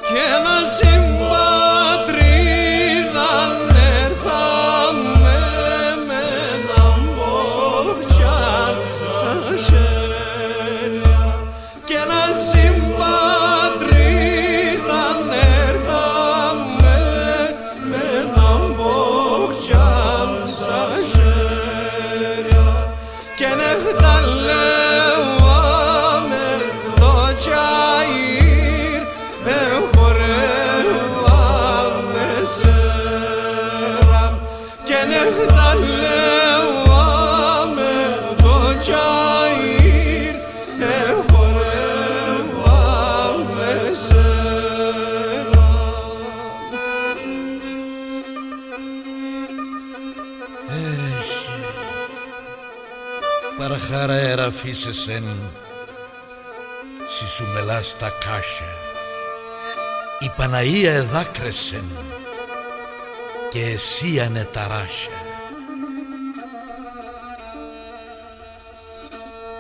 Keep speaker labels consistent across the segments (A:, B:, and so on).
A: και να συμπατρίδαν έρθαμε με έναν μποχτσάν σαν χέρια, και να συμπατρίδαν έρθαμε με έναν μποχτσάν σαν χέρια, και νεχταλεύαμε το τσάιρ, χορεύαμε σέραν, και νεχταλεύαμε το τσάιρ, χορεύαμε σέραν.
B: Παραχάρα εραφίσεσεν, σι σου μελάς τα κάσια. Η Παναία εδάκρεσεν και εσύ ανεταράσια.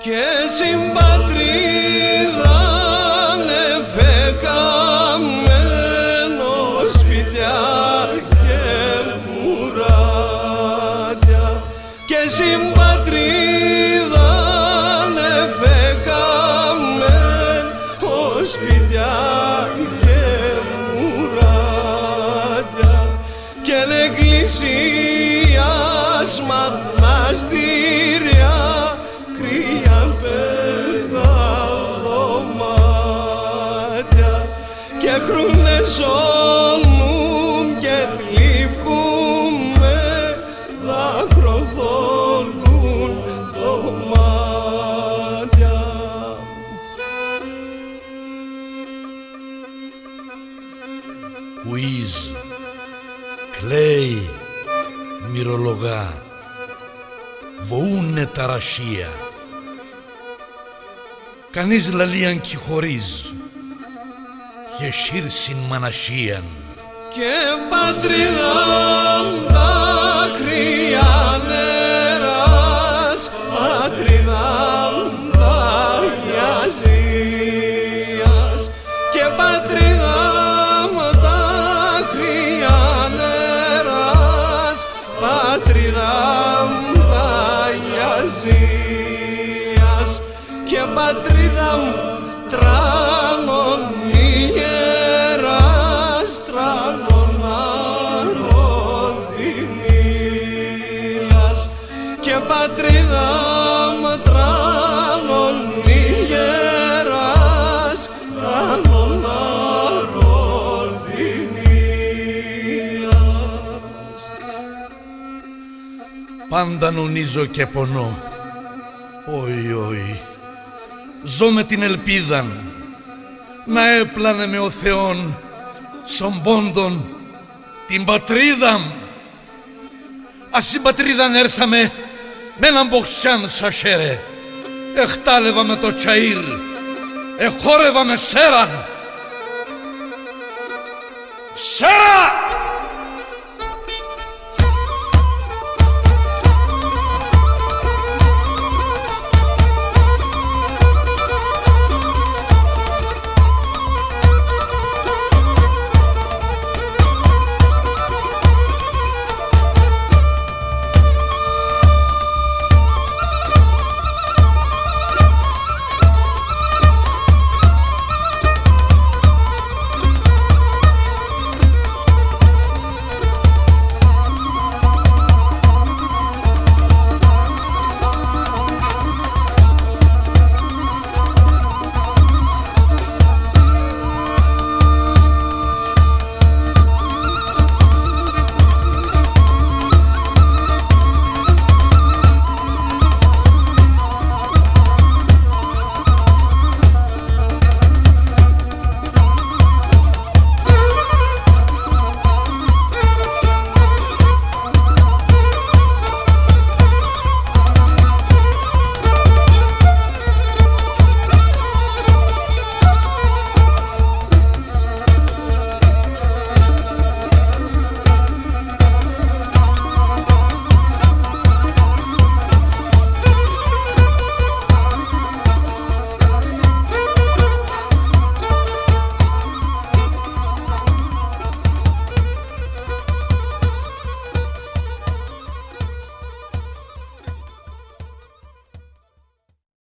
A: Και συμπατρίδα νεφεκαμένο σπιτιά και μουράτια, και συμπατρίδα νεφεκαμένο σπιτιά και μουράτια, και εκκλησίας μοναστήρια κρύα πέρα δωμάτια, και χρούνε ζώνουν και θλίφκουν με δάκρυθολούν δωμάτια.
B: Κουίζ, κλαίει, μυρολογά, βοούνε ταρασία. Κανείς λαλίαν κι χωρίζ, και σύρσιν μανασίαν.
A: Και πατρίδα δάκρυα νεράς, πατρίδα δαγιαζίας, και πατρίδα δάκρυα νεράς, πατρίδα δαγιαζίας, και πατρίδα τράνων ιεράς, τράνων αρροδημίας, και πατρίδα τράνων ιεράς, τράνων αρροδημίας.
B: Πάντα νονίζω και πονώ, όι όι, ζω με την ελπίδαν να έπλανε με ο Θεόν στον πόντον την πατρίδα μου. Ας η πατρίδαν έρθαμε με έναν μποχτσάν σα χέρε, εχτάλευα με το τσαΐρ, εχόρευα με σέραν. Σέρα!